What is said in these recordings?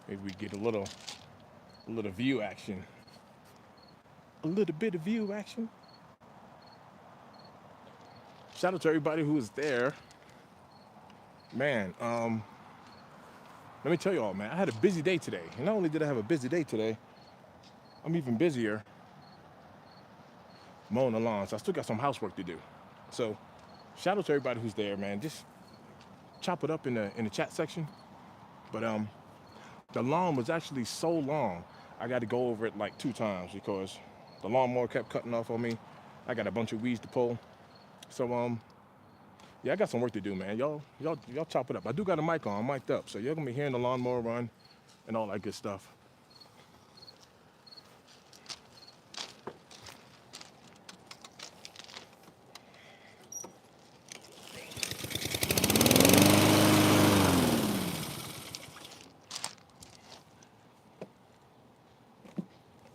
Maybe we get a little view action, a little bit of view action. Shout out to everybody who was there, man. Let me tell you all, man. I had a busy day today, and not only did I have a busy day today, I'm even busier mowing the lawn. So I still got some housework to do. So shout out to everybody who's there, man. Just chop it up in the chat section. But the lawn was actually so long, I got to go over it like 2 times because the lawnmower kept cutting off on me. I got a bunch of weeds to pull. So yeah, I got some work to do, man. Y'all chop it up. I do got a mic on, I'm mic'd up, so you're gonna be hearing the lawnmower run and all that good stuff.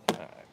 All right,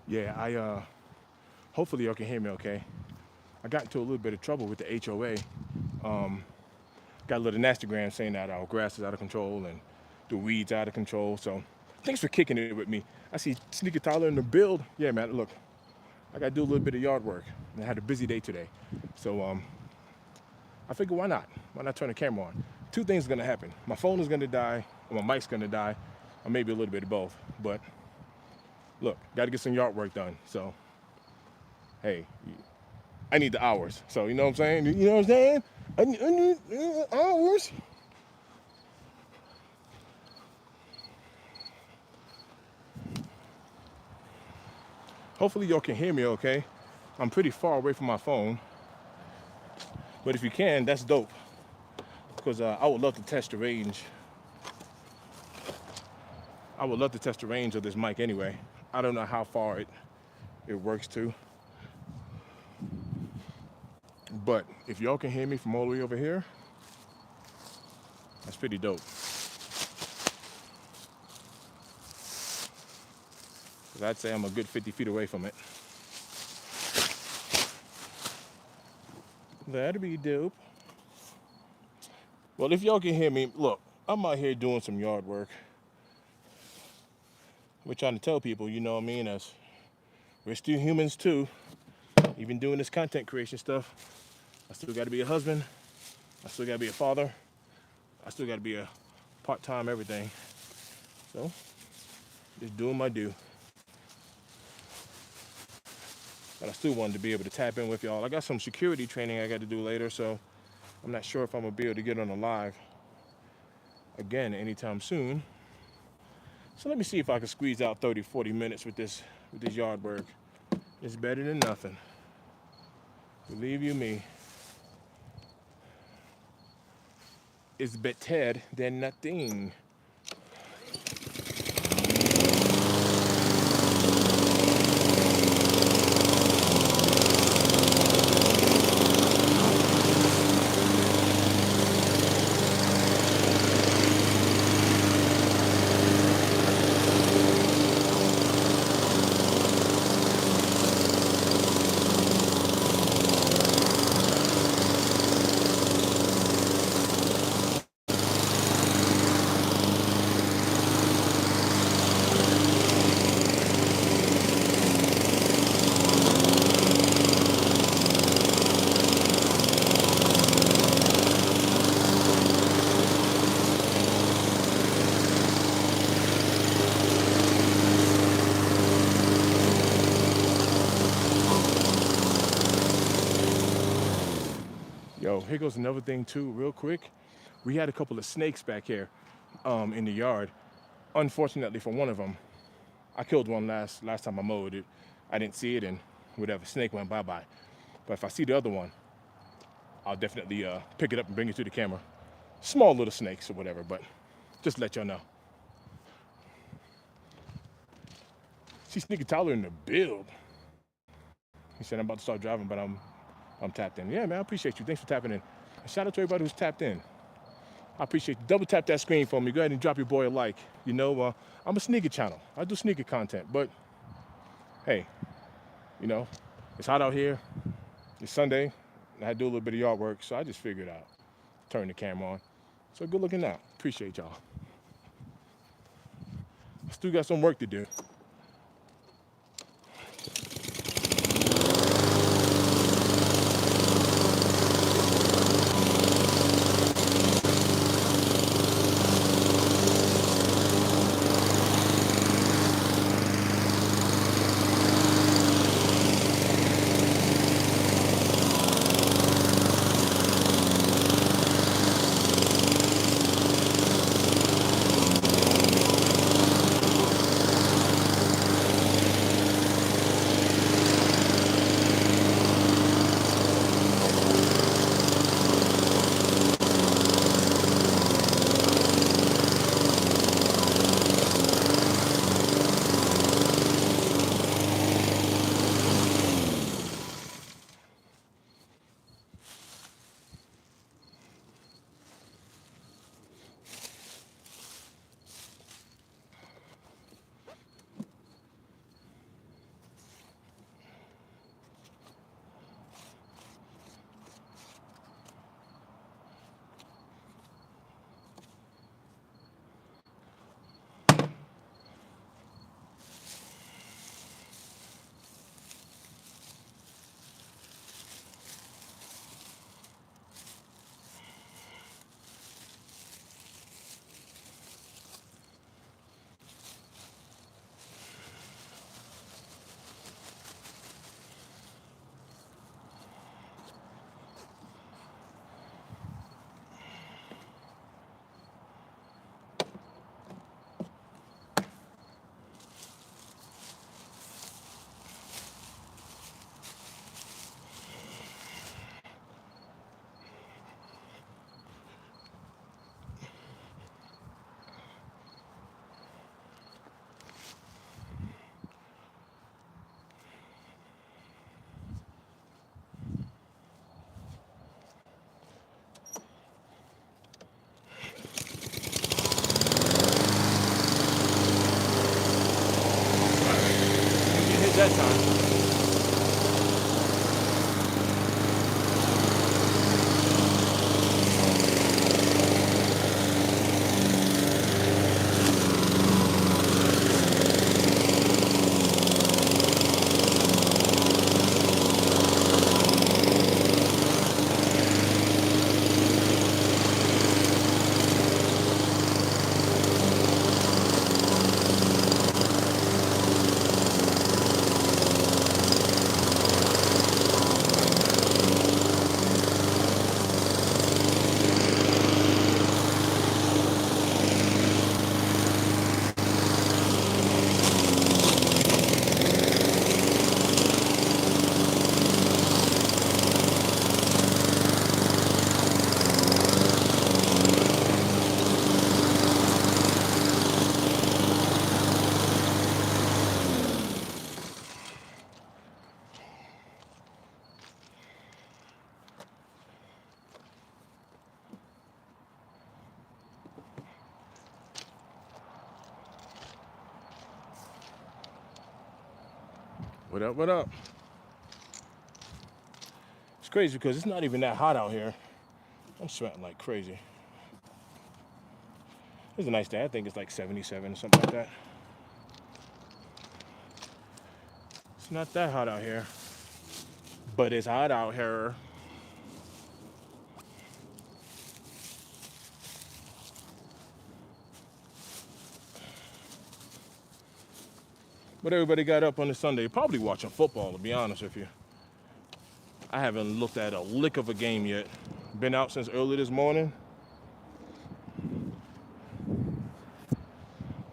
yeah, I hopefully y'all can hear me okay. I got into a little bit of trouble with the HOA. Got a little Instagram saying that our grass is out of control and the weeds out of control. So thanks for kicking it with me. I see Sneaker Tyler in the build. Yeah, man, look, I got to do a little bit of yard work. I had a busy day today. So I figured why not? Why not turn the camera on? Two things are going to happen. My phone is going to die, or my mic's going to die, or maybe a little bit of both. But look, got to get some yard work done. So, hey, I need the hours. So, you know what I'm saying? You know what I'm saying? I need hours. Hopefully y'all can hear me okay. I'm pretty far away from my phone, but if you can, that's dope. Because I would love to test the range. I would love to test the range of this mic anyway. I don't know how far it works to, but if y'all can hear me from all the way over here, that's pretty dope. Because I'd say I'm a good 50 feet away from it. That'd be dope. Well, if y'all can hear me, look, I'm out here doing some yard work. We're trying to tell people, you know what I mean, as we're still humans too. Even doing this content creation stuff, I still got to be a husband. I still got to be a father. I still got to be a part-time everything. So Just doing my due. But I still wanted to be able to tap in with y'all. I got some security training I got to do later, so I'm not sure if I'm gonna be able to get on the live again anytime soon. So let me see if I can squeeze out 30, 40 minutes with this yard work. It's better than nothing. Believe you me. It's better than nothing. Yo, here goes another thing too, real quick. We had a couple of snakes back here in the yard. Unfortunately for one of them, I killed one last time I mowed it. I didn't see it and whatever, snake went bye-bye. But if I see the other one, I'll definitely pick it up and bring it to the camera. Small little snakes or whatever, but just let y'all know. See Sneaky Tyler in the build. He said I'm about to start driving, but I'm tapped in. Yeah, man, I appreciate you. Thanks for tapping in. And shout out to everybody who's tapped in. I appreciate you. Double tap that screen for me. Go ahead and drop your boy a like. You know, I'm a sneaker channel. I do sneaker content, but hey, you know, it's hot out here. It's Sunday. I had to do a little bit of yard work, so I just figured out turn the camera on. So good looking out. Appreciate y'all. Still got some work to do. What up, what up? It's crazy because it's not even that hot out here. I'm sweating like crazy. It's a nice day. I think it's like 77 or something like that. It's not that hot out here, but it's hot out here. What everybody got up on this Sunday? Probably watching football, to be honest with you. I haven't looked at a lick of a game yet. Been out since early this morning.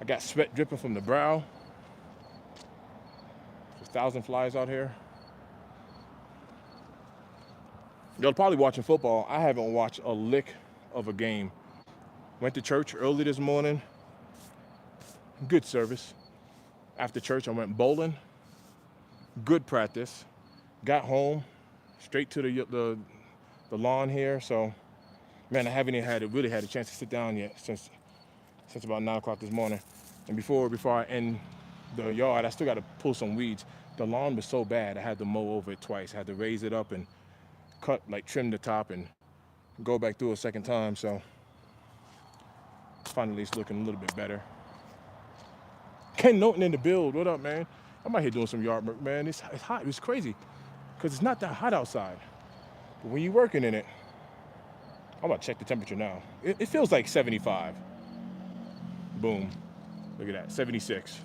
I got sweat dripping from the brow. There's 1,000 flies out here. Y'all probably watching football. I haven't watched a lick of a game. Went to church early this morning. Good service. After church, I went bowling. Good practice. Got home, straight to the lawn here. So, man, I haven't even really had a chance to sit down yet since about 9 o'clock this morning. And before I end the yard, I still got to pull some weeds. The lawn was so bad, I had to mow over it twice. I had to raise it up and trim the top and go back through a second time. So, finally, it's looking a little bit better. Ken Norton in the build. What up, man? I'm out here doing some yard work, man. It's hot. It's crazy because it's not that hot outside. But when you're working in it, I'm about to check the temperature now. It feels like 75. Boom. Look at that, 76.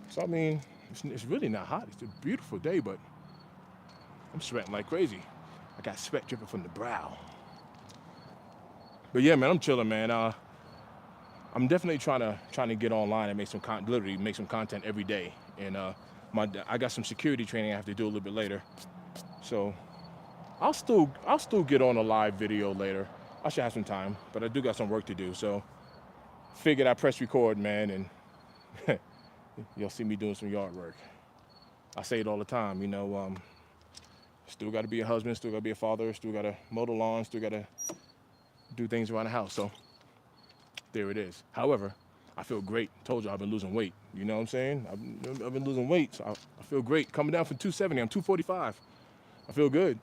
So, I mean, it's really not hot. It's a beautiful day, but I'm sweating like crazy. I got sweat dripping from the brow. But yeah, man, I'm chilling, man. I'm definitely trying to get online and make some content every day. And I got some security training I have to do a little bit later. So I'll still get on a live video later. I should have some time, but I do got some work to do. So figured I press record, man, and you'll see me doing some yard work. I say it all the time, you know. Still got to be a husband, still got to be a father, still got to mow the lawn, still got to do things around the house. So there it is. However, I feel great. Told you I've been losing weight. You know what I'm saying? I've been losing weight, so I feel great. Coming down from 270, I'm 245. I feel good.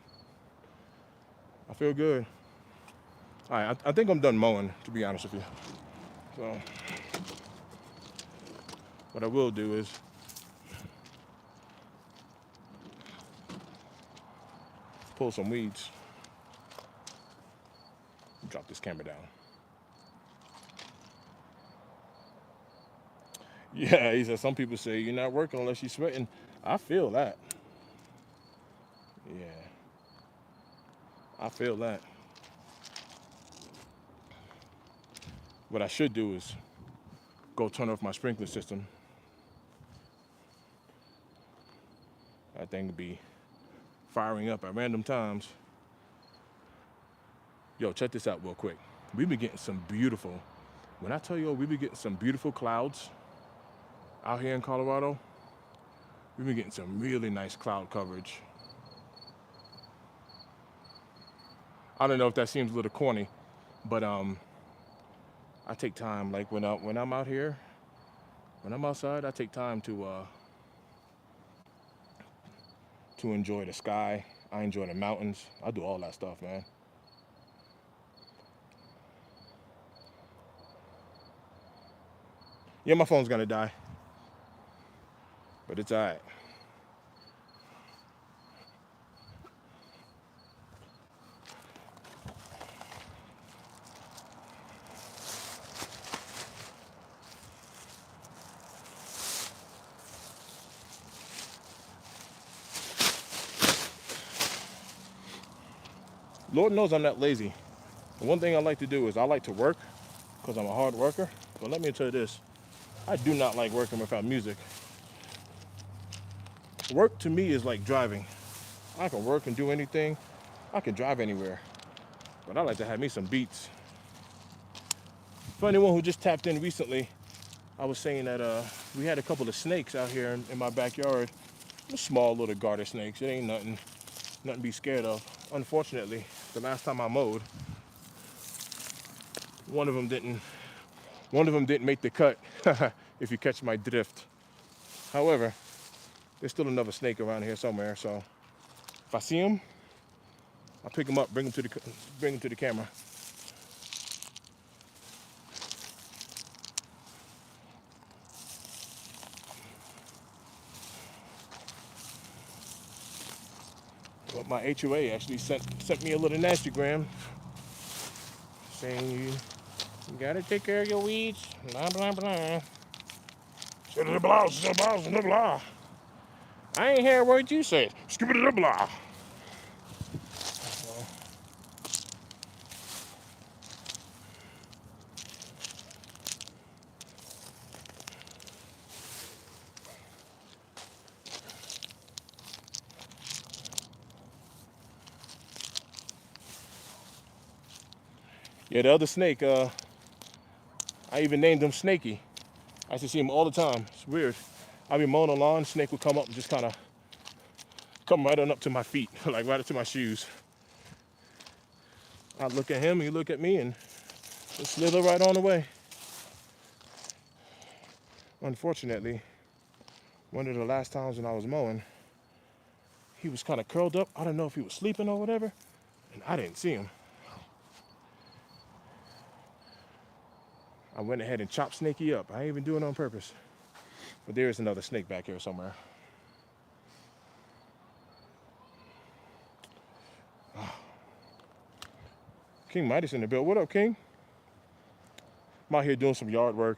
I feel good. All right, I think I'm done mowing, to be honest with you. So what I will do is pull some weeds. Drop this camera down. Yeah, he said some people say you're not working unless you're sweating. I feel that. Yeah. I feel that. What I should do is go turn off my sprinkler system. That thing would be firing up at random times. Yo, check this out real quick. We've been getting some beautiful, when I tell you, we've been getting some beautiful clouds out here in Colorado. We've been getting some really nice cloud coverage. I don't know if that seems a little corny, but I take time, like when I'm out here, when I'm outside, I take time to enjoy the sky. I enjoy the mountains. I do all that stuff, man. Yeah, my phone's gonna die, but it's all right. Lord knows I'm not lazy. The one thing I like to do is I like to work because I'm a hard worker. But let me tell you this, I do not like working without music. Work to me is like driving. I can work and do anything. I can drive anywhere. But I like to have me some beats. For anyone who just tapped in recently, I was saying that we had a couple of snakes out here in my backyard. Small little garter snakes. It ain't nothing to be scared of. Unfortunately, the last time I mowed, one of them didn't make the cut. If you catch my drift. However, There's still another snake around here somewhere, so if I see him, I'll pick him up, bring him to the camera. But my HOA actually sent me a little Instagram saying you gotta take care of your weeds, blah blah blah. Blah blah blah blah. I ain't hear a word you said. Blah blah. Yeah, the other snake, I even named him Snaky. I used to see him all the time. It's weird. I'd be mowing the lawn, snake would come up and just kind of come right on up to my feet, like right up to my shoes. I'd look at him, he'd look at me, and just slither right on away. Unfortunately, one of the last times when I was mowing, he was kind of curled up. I don't know if he was sleeping or whatever, and I didn't see him. I went ahead and chopped Snaky up. I ain't even doing it on purpose. But there is another snake back here somewhere. King Midas in the build. What up, King? I'm out here doing some yard work.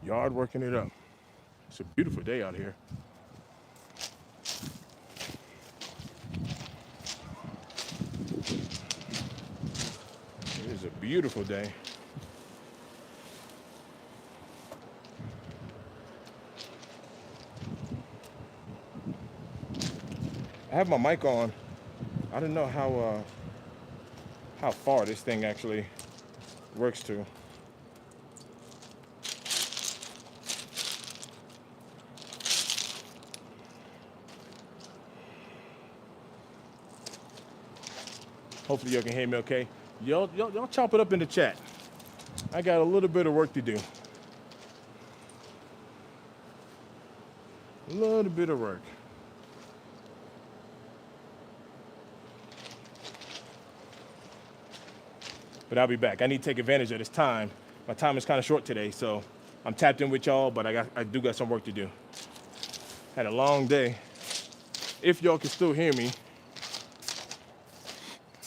Yard working it up. It's a beautiful day out here. It is a beautiful day. I have my mic on. I don't know how far this thing actually works to. Hopefully y'all can hear me okay. Y'all chop it up in the chat. I got a little bit of work to do. A little bit of work. But I'll be back. I need to take advantage of this time. My time is kind of short today, so I'm tapped in with y'all, but I do got some work to do. Had a long day. If y'all can still hear me,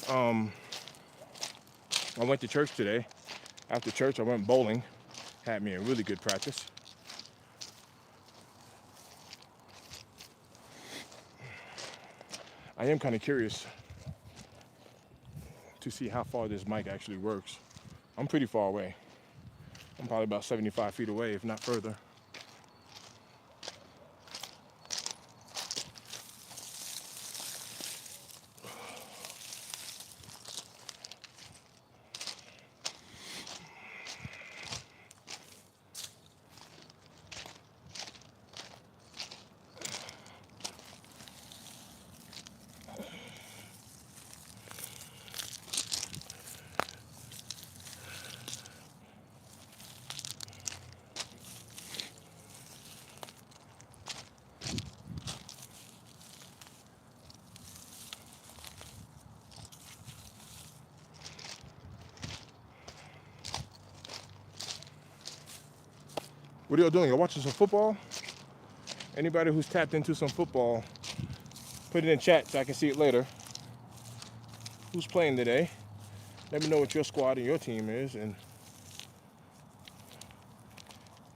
I went to church today. After church, I went bowling. Had me a really good practice. I am kind of curious to see how far this mic actually works. I'm pretty far away. I'm probably about 75 feet away, if not further. What are y'all doing? Y'all watching some football? Anybody who's tapped into some football, put it in chat so I can see it later. Who's playing today? Let me know what your squad and your team is, and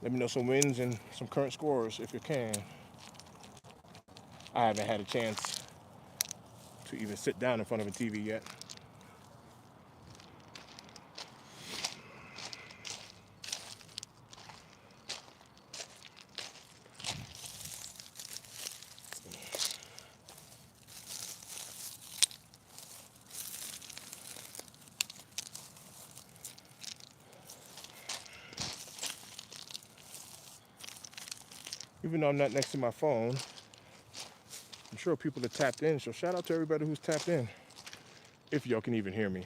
let me know some wins and some current scores if you can. I haven't had a chance to even sit down in front of a TV yet. Even though I'm not next to my phone, I'm sure people are tapped in, so shout out to everybody who's tapped in. If y'all can even hear me.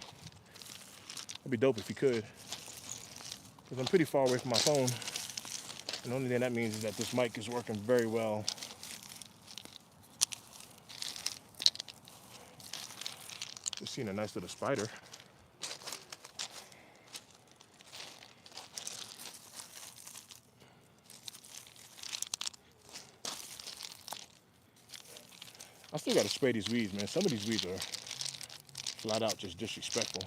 It'd be dope if you could, because I'm pretty far away from my phone. And the only thing that means is that this mic is working very well. Just seen a nice little spider. I still gotta spray these weeds, man. Some of these weeds are flat out just disrespectful.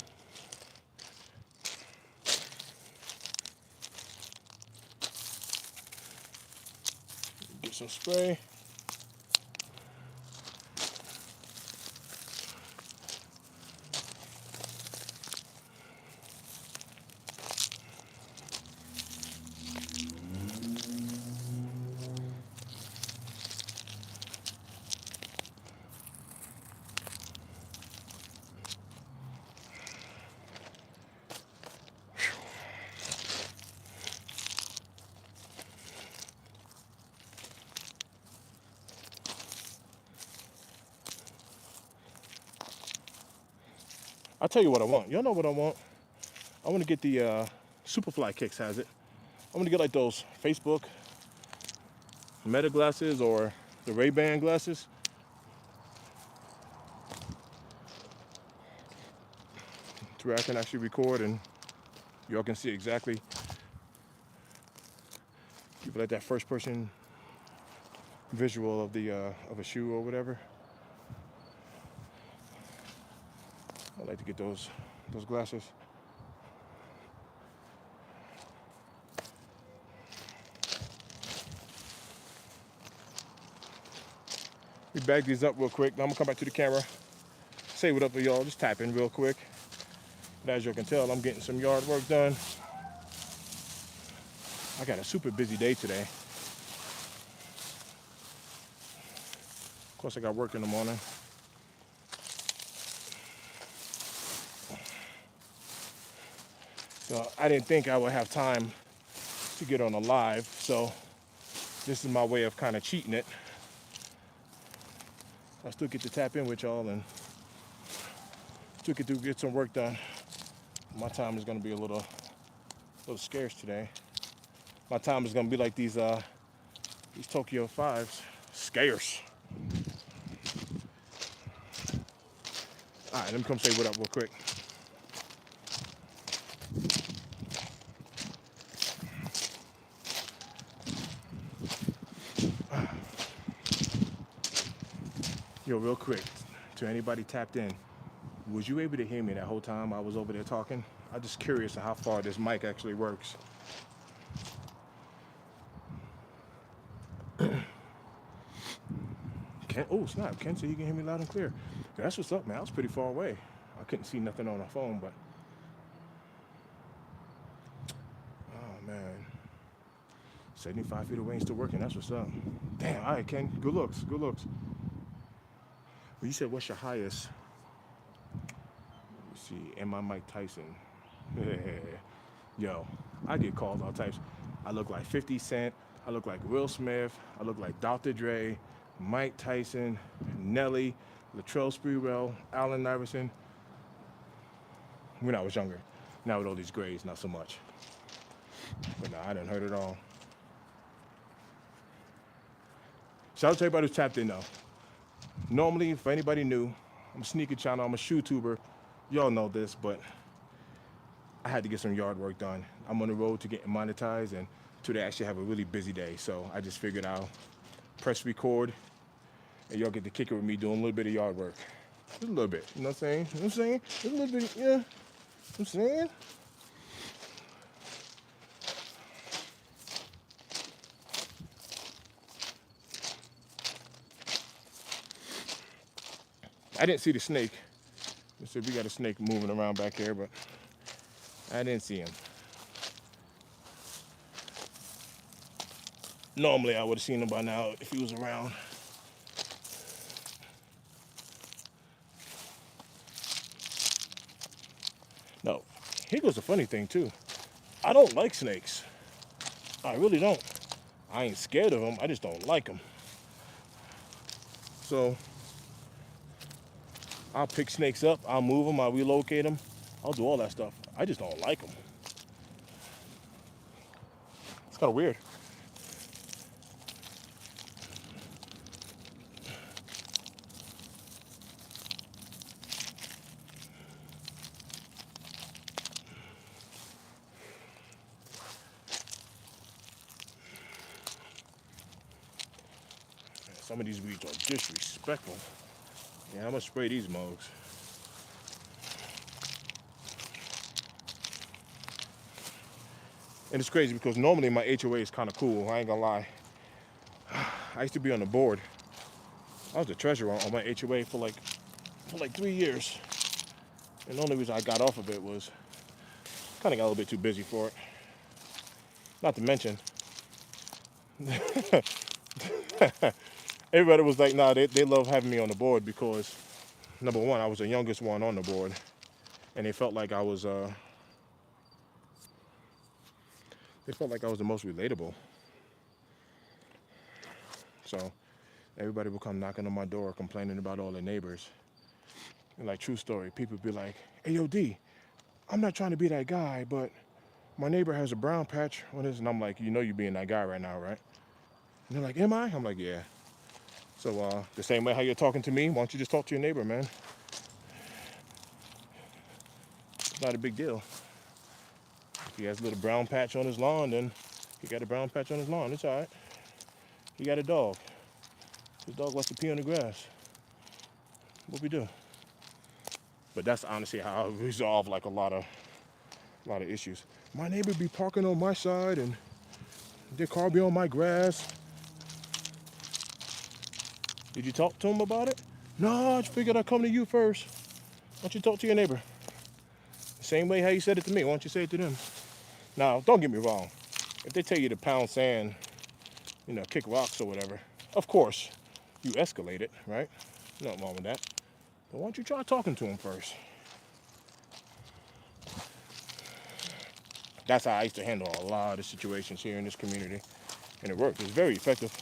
Get some spray. I'll tell you what I want. Y'all know what I want. I want to get the Superfly Kicks has it. I'm gonna get like those Facebook Meta glasses or the Ray-Ban glasses. To where I can actually record and y'all can see exactly. Give it like that first person visual of the of a shoe or whatever. I like to get those glasses. We bag these up real quick. Now I'm gonna come back to the camera. Say what up to y'all. Just tap in real quick. But as you can tell, I'm getting some yard work done. I got a super busy day today. Of course, I got work in the morning. So I didn't think I would have time to get on a live. So this is my way of kind of cheating it. I still get to tap in with y'all and still get to get some work done. My time is going to be a little scarce today. My time is going to be like these Tokyo 5s, scarce. All right, let me come say what up real quick. Yo, real quick, to anybody tapped in, was you able to hear me that whole time I was over there talking? I'm just curious of how far this mic actually works. Oh, snap. Ken said you can hear me loud and clear. That's what's up, man. I was pretty far away. I couldn't see nothing on the phone, but... Oh, man. 75 feet away and still working. That's what's up. Damn, all right, Ken. Good looks. Good looks. Well, you said, what's your highest? Let me see. Am I Mike Tyson? Yo, I get called all types. I look like 50 Cent. I look like Will Smith. I look like Dr. Dre, Mike Tyson, Nelly, Latrell Sprewell, Allen Iverson. When I was younger. Now with all these grades, not so much. But nah, I done heard it all. Shout out to everybody who's tapped in though. Normally, for anybody new, I'm a sneaker channel, I'm a shoe tuber. Y'all know this, but I had to get some yard work done. I'm on the road to getting monetized, and today I actually have a really busy day, so I just figured I'll press record, and y'all get to kick it with me doing a little bit of yard work. Just a little bit, you know what I'm saying? You know what I'm saying? Just a little bit, yeah. You know what I'm saying? I didn't see the snake. So we got a snake moving around back here, but I didn't see him. Normally I would have seen him by now if he was around. No, here goes the funny thing too. I don't like snakes. I really don't. I ain't scared of them, I just don't like them. So I'll pick snakes up, I'll move them, I'll relocate them, I'll do all that stuff. I just don't like them. It's kind of weird. Some of these weeds are disrespectful. Yeah, I'm gonna spray these mugs. And it's crazy because normally my HOA is kind of cool. I ain't gonna lie. I used to be on the board. I was the treasurer on my HOA for like 3 years. And the only reason I got off of it was kind of got a little bit too busy for it. Not to mention, everybody was like, nah, they love having me on the board because, number one, I was the youngest one on the board. And they felt like I was the most relatable. So everybody would come knocking on my door complaining about all their neighbors. And like, true story, people would be like, hey, yo, D, I'm not trying to be that guy, but my neighbor has a brown patch on his, and I'm like, you know you're being that guy right now, right? And they're like, am I? I'm like, yeah. So the same way how you're talking to me, why don't you just talk to your neighbor, man? It's not a big deal. If he has a little brown patch on his lawn, then he got a brown patch on his lawn. It's all right. He got a dog. His dog likes to pee on the grass. What we do? But that's honestly how I resolve like a lot of issues. My neighbor be parking on my side and their car be on my grass. Did you talk to him about it? No, I just figured I'd come to you first. Why don't you talk to your neighbor? The same way how you said it to me, why don't you say it to them? Now, don't get me wrong. If they tell you to pound sand, kick rocks or whatever, of course, you escalate it, right? Nothing wrong with that. But why don't you try talking to them first? That's how I used to handle a lot of situations here in this community. And it worked. It's very effective.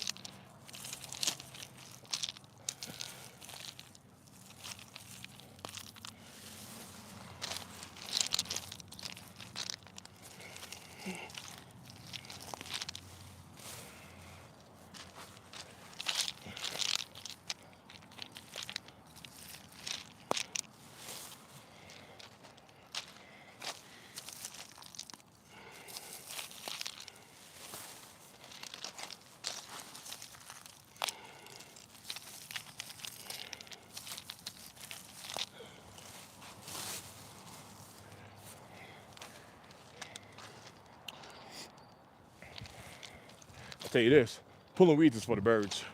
I'll tell you this, pulling weeds is for the birds.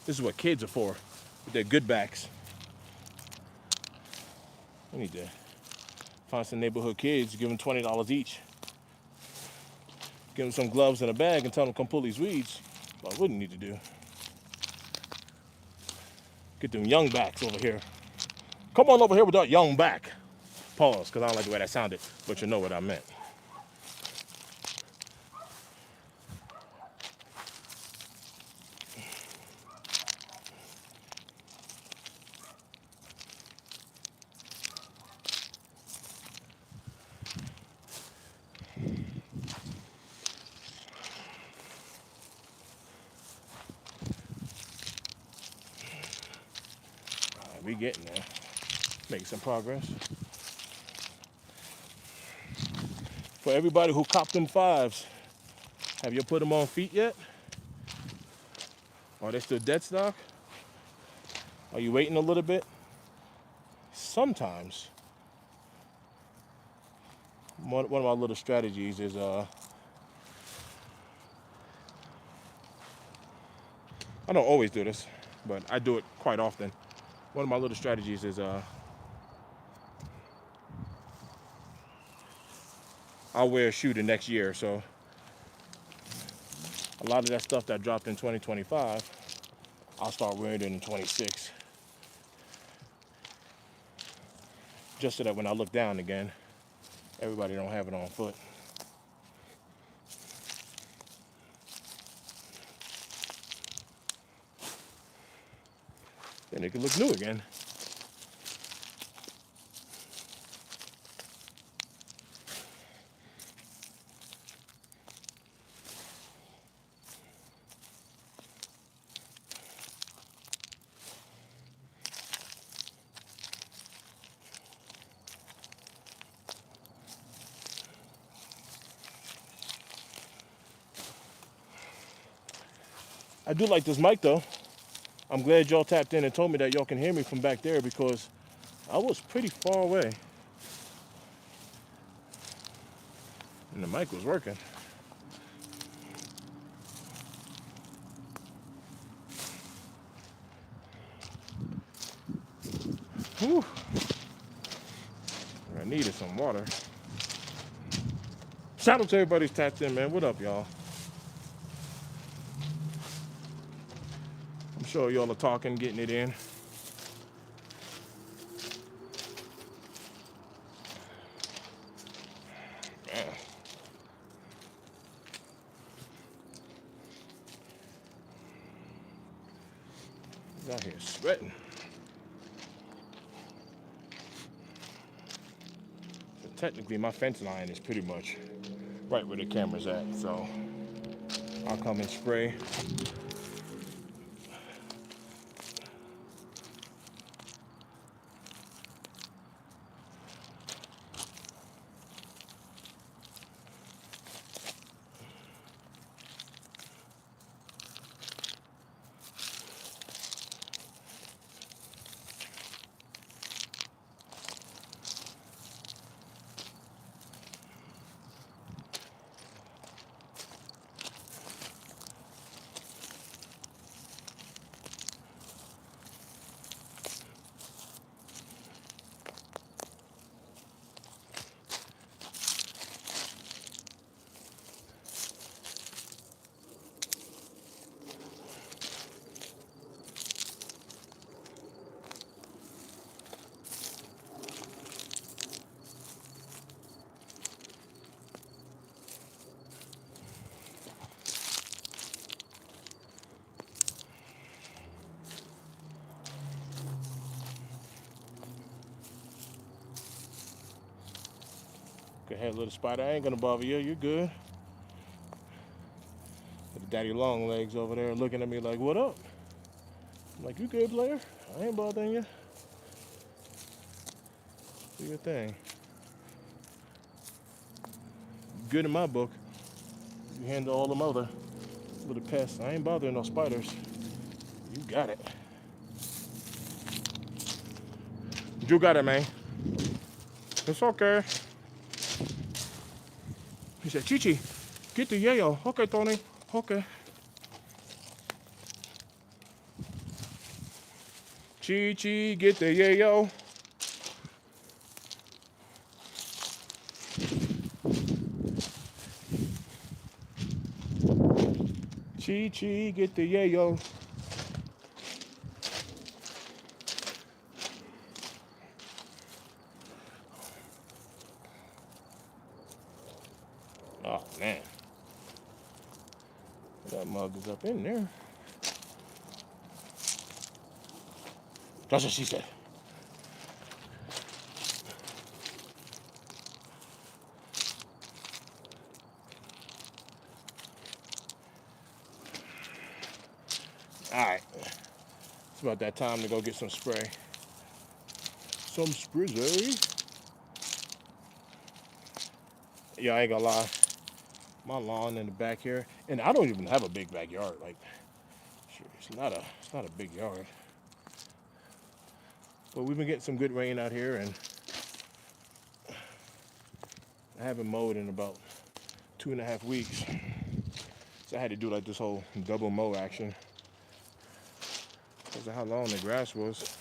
This is what kids are for, with their good backs. I need to find some neighborhood kids, give them $20 each. Give them some gloves and a bag and tell them to come pull these weeds. What I wouldn't need to do. Get them young backs over here. Come on over here with that young back. Pause, because I don't like the way that sounded, but you know what I meant. We getting there. Making some progress. For everybody who copped them fives, have you put them on feet yet? Are they still dead stock? Are you waiting a little bit? Sometimes, one of my little strategies is I don't always do this, but I do it quite often. One of my little strategies is I'll wear a shoe the next year. So a lot of that stuff that dropped in 2025, I'll start wearing it in 26. Just so that when I look down again, everybody don't have it on foot. Then it can look new again. I do like this mic though. I'm glad y'all tapped in and told me that y'all can hear me from back there because I was pretty far away. And the mic was working. Whew. I needed some water. Shout out to everybody who's tapped in, man. What up, y'all? I'm sure y'all are talking, getting it in. Man. He's out here sweating. So technically, my fence line is pretty much right where the camera's at. So I'll come and spray. Go ahead, little spider. I ain't gonna bother you. You're good. The daddy long legs over there looking at me like, what up? I'm like, you good, Blair? I ain't bothering you. Do your thing. Good in my book. You handle all them other little pests. I ain't bothering no spiders. You got it. You got it, man. It's okay. He said, Chi-Chi, get the yayo. Okay, Tony. Okay. Chi-Chi, get the yayo. Chi-Chi, get the yayo. Oh, man. That mug is up in there. That's what she said. All right. It's about that time to go get some spray. Some sprizzy. Yeah, I ain't gonna lie. My lawn in the back here, and I don't even have a big backyard. Like, it's not a big yard. But we've been getting some good rain out here, and I haven't mowed in about 2.5 weeks. So I had to do like this whole double mow action because of how long the grass was.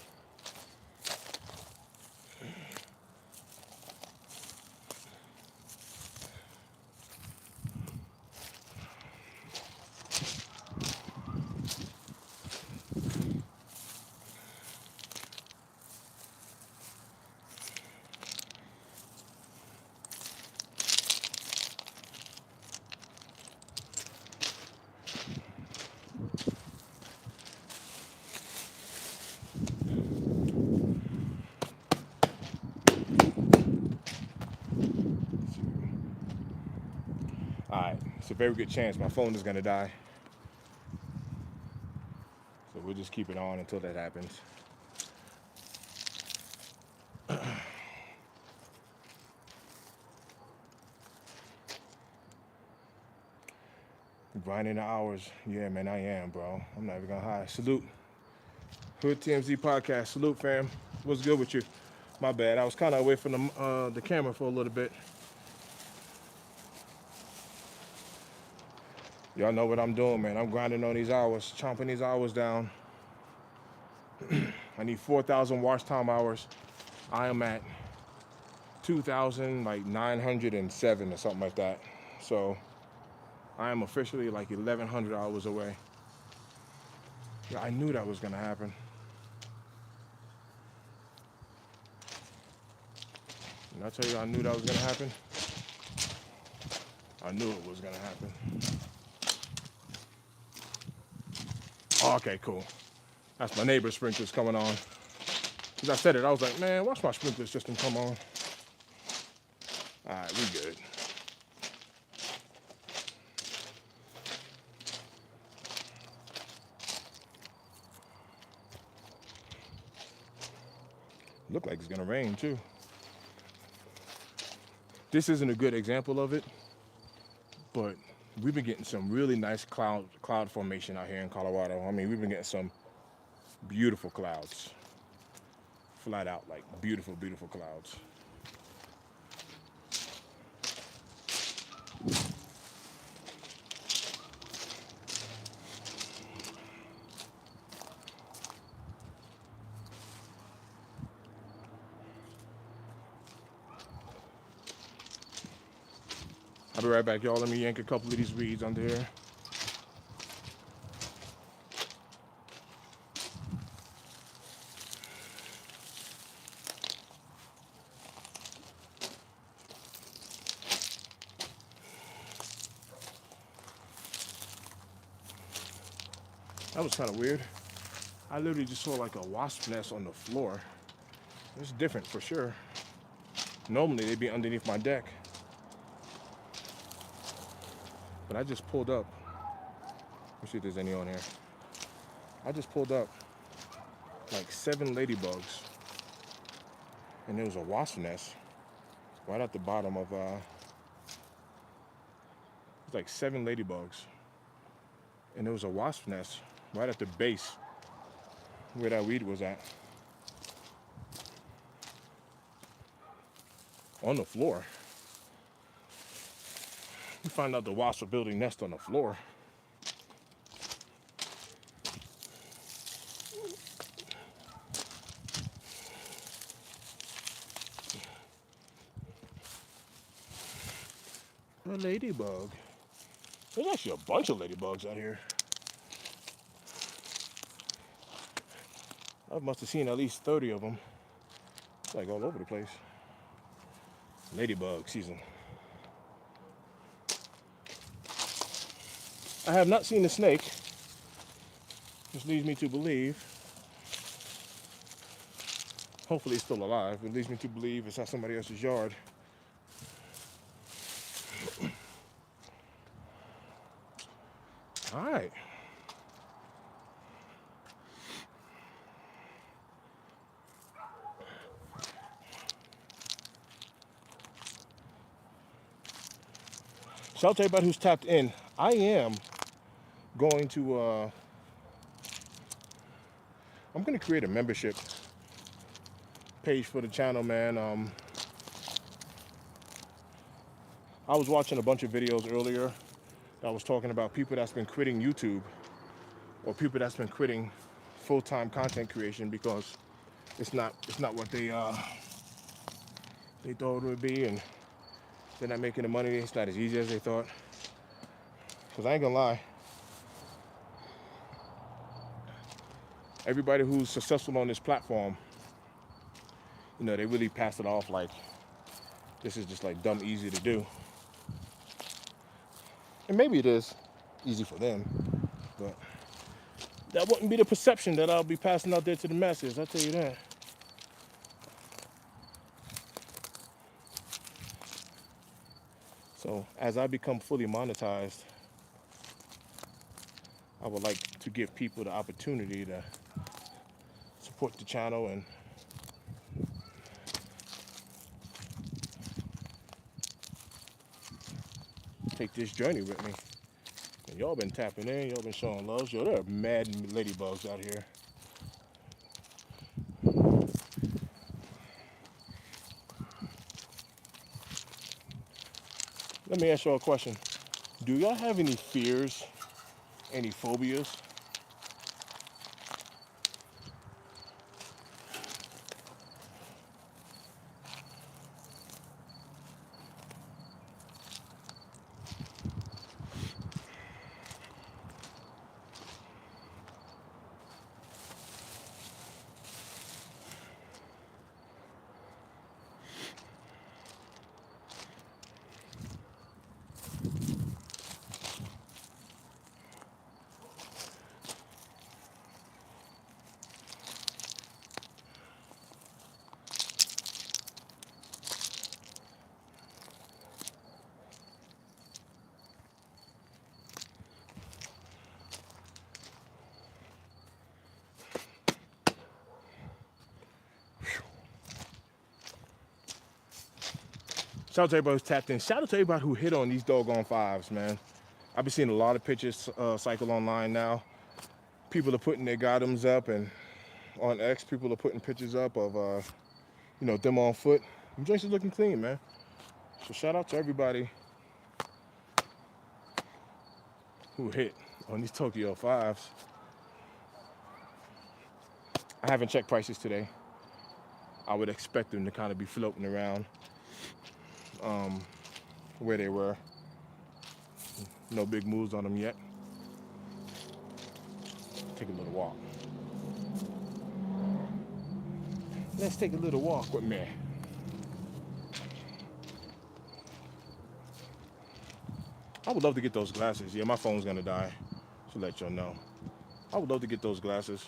All right, it's a very good chance my phone is gonna die. So we'll just keep it on until that happens. Grinding the hours. Yeah, man, I am, bro. I'm not even gonna hide. Salute. Hood TMZ podcast. Salute, fam. What's good with you? My bad. I was kind of away from the camera for a little bit. Y'all know what I'm doing, man. I'm grinding on these hours, chomping these hours down. I need 4,000 watch time hours. I am at 2,907 or something like that. So I am officially like 1,100 hours away. Yeah, I knew that was gonna happen. And I tell you, I knew that was gonna happen. I knew it was gonna happen. Oh, okay, cool. That's my neighbor's sprinklers coming on. As I said it, I was like, man, watch my sprinkler system come on. All right, we good. Look like it's gonna rain too. This isn't a good example of it, but we've been getting some really nice cloud formation out here in Colorado. I mean, we've been getting some beautiful clouds. Flat out, like beautiful, beautiful clouds. I'll be right back, y'all. Let me yank a couple of these weeds under here. That was kind of weird. I literally just saw like a wasp nest on the floor. It's different for sure. Normally they'd be underneath my deck. But I just pulled up. Let's see if there's any on here. I just pulled up like 7 ladybugs. And there was a wasp nest right at the bottom of, it's like 7 ladybugs. And there was a wasp nest right at the base where that weed was at. On the floor. You find out the wasps are building nests on the floor. A ladybug. There's actually a bunch of ladybugs out here. I must have seen at least 30 of them. It's like all over the place. Ladybug season. I have not seen the snake, which leads me to believe, hopefully it's still alive, it leads me to believe it's at somebody else's yard. All right. So I'll tell you about who's tapped in. I am going to, I'm going to create a membership page for the channel, man. I was watching a bunch of videos earlier that was talking about people that's been quitting YouTube or people that's been quitting full-time content creation because it's not what they thought it would be, and they're not making the money. It's not as easy as they thought. Because I ain't gonna lie, everybody who's successful on this platform, you know, they really pass it off like this is just like dumb easy to do. And maybe it is easy for them, but that wouldn't be the perception that I'll be passing out there to the masses, I'll tell you that. So as I become fully monetized, I would like to give people the opportunity to support the channel and take this journey with me. And y'all been tapping in, y'all been showing love. Yo, there are mad ladybugs out here. Let me ask y'all a question. Do y'all have any fears, any phobias? Shout out to everybody who's tapped in. Shout out to everybody who hit on these doggone fives, man. I've been seeing a lot of pictures cycle online now. People are putting their goddams up, and on X, people are putting pictures up of, them on foot. Them joints are looking clean, man. So shout out to everybody who hit on these Tokyo fives. I haven't checked prices today. I would expect them to kind of be floating around where they were. No big moves on them yet. Take a little walk. Let's take a little walk with me. I would love to get those glasses. Yeah, my phone's gonna die, to let y'all know. I would love to get those glasses.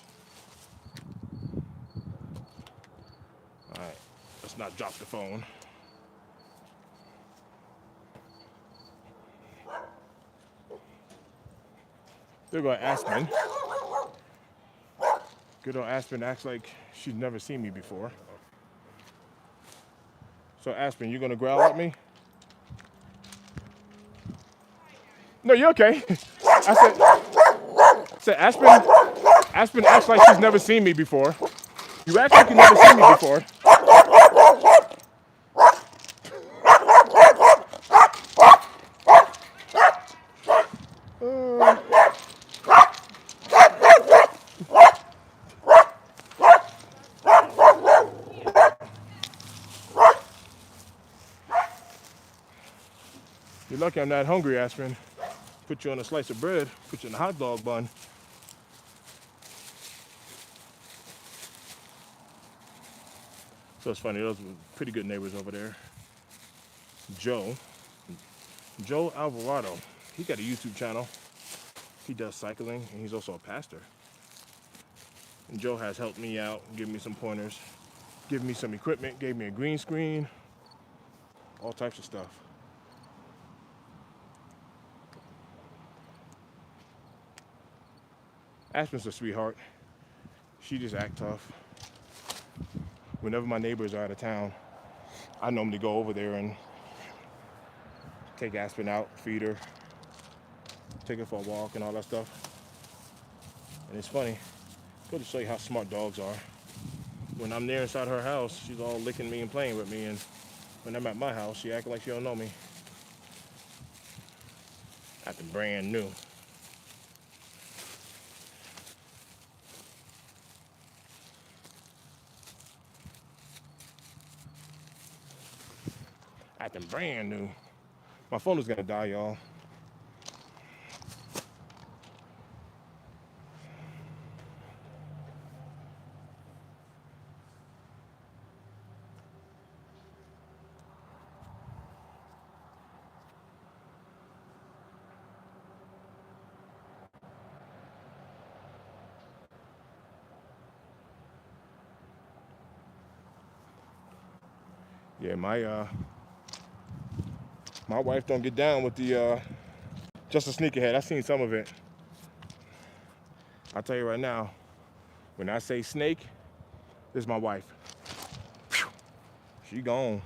All right, let's not drop the phone. There go Aspen. Good old Aspen acts like she's never seen me before. So Aspen, you gonna growl at me? No, you're okay. I said Aspen acts like she's never seen me before. You act like you've never seen me before. You're lucky I'm not hungry, Aspen. Put you on a slice of bread, put you in a hot dog bun. So it's funny, those were pretty good neighbors over there. Joe Alvarado, he got a YouTube channel. He does cycling, and he's also a pastor. And Joe has helped me out, given me some pointers, given me some equipment, gave me a green screen, all types of stuff. Aspen's a sweetheart. She just act tough. Whenever my neighbors are out of town, I normally go over there and take Aspen out, feed her, take her for a walk and all that stuff. And it's funny, go to show you how smart dogs are. When I'm there inside her house, she's all licking me and playing with me, and when I'm at my house, she acting like she don't know me. Acting brand new. Acting brand new. My phone is gonna die, y'all. Yeah, my wife don't get down with the just a sneakerhead. I seen some of it. I'll tell you right now, when I say snake, this is my wife. She gone.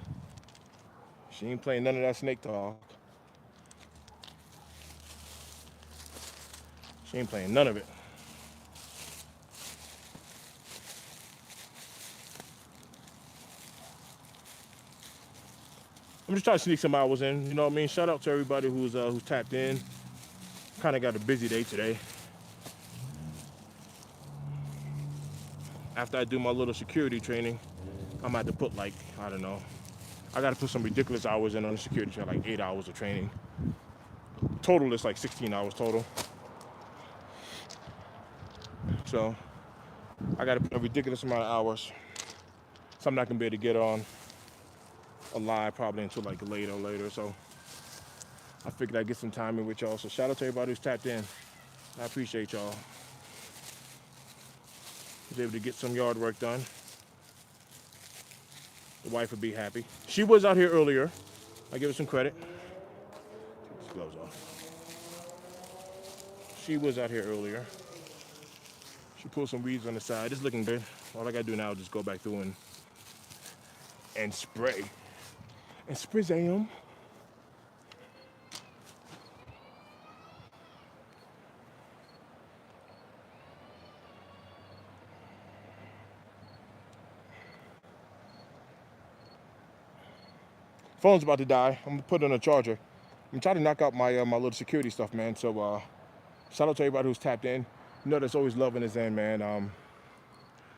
She ain't playing none of that snake talk. She ain't playing none of it. I'm just trying to sneak some hours in. You know what I mean? Shout out to everybody who's tapped in. Kind of got a busy day today. After I do my little security training, I'm gonna have to put like, I don't know. I gotta put some ridiculous hours in on the security training, like 8 hours of training. Total is like 16 hours total. So I gotta put a ridiculous amount of hours. So I'm not gonna be able to get on live probably until like later. So I figured I'd get some time in with y'all. So shout out to everybody who's tapped in. I appreciate y'all. Was able to get some yard work done. The wife would be happy. She was out here earlier. I give her some credit. Take these gloves off. She was out here earlier. She pulled some weeds on the side. It's looking good. All I gotta do now is just go back through and spray. And spray them. Phone's about to die. I'm gonna put it on a charger. I'm trying to knock out my my little security stuff, man. So shout out to everybody who's tapped in. You know, there's always love in this end, man.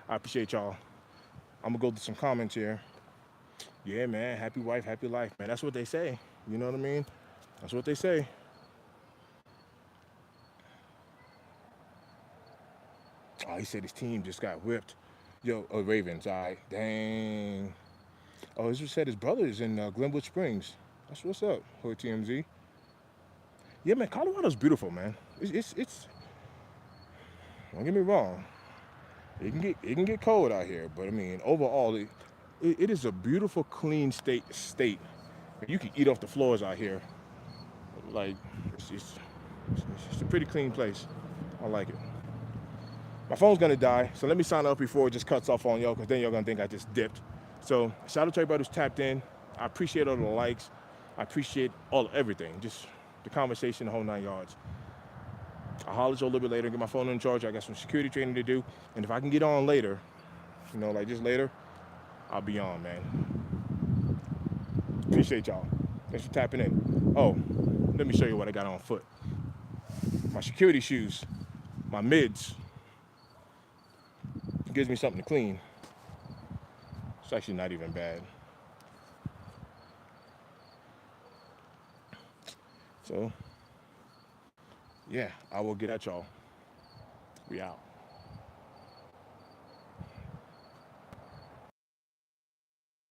I appreciate y'all. I'm gonna go through some comments here. Yeah, man. Happy wife, happy life, man. That's what they say. You know what I mean? That's what they say. Oh, he said his team just got whipped. Yo, Ravens. All right. Dang. Oh, he just said his brother is in Glenwood Springs. That's what's up, Hood TMZ. Yeah, man. Colorado's beautiful, man. It's. Don't get me wrong. It can get cold out here, but I mean, overall, it is a beautiful, clean state. You can eat off the floors out here. Like, it's a pretty clean place. I like it. My phone's gonna die, so let me sign up before it just cuts off on y'all, because then y'all gonna think I just dipped. So shout out to everybody who's tapped in. I appreciate all the likes. I appreciate everything. Just the conversation, the whole 9 yards. I'll holler at you a little bit later and get my phone in charge. I got some security training to do. And if I can get on later, like just later, I'll be on, man. Appreciate y'all. Thanks for tapping in. Oh, let me show you what I got on foot. My security shoes, my mids. It gives me something to clean. It's actually not even bad. So, yeah, I will get at y'all. We out.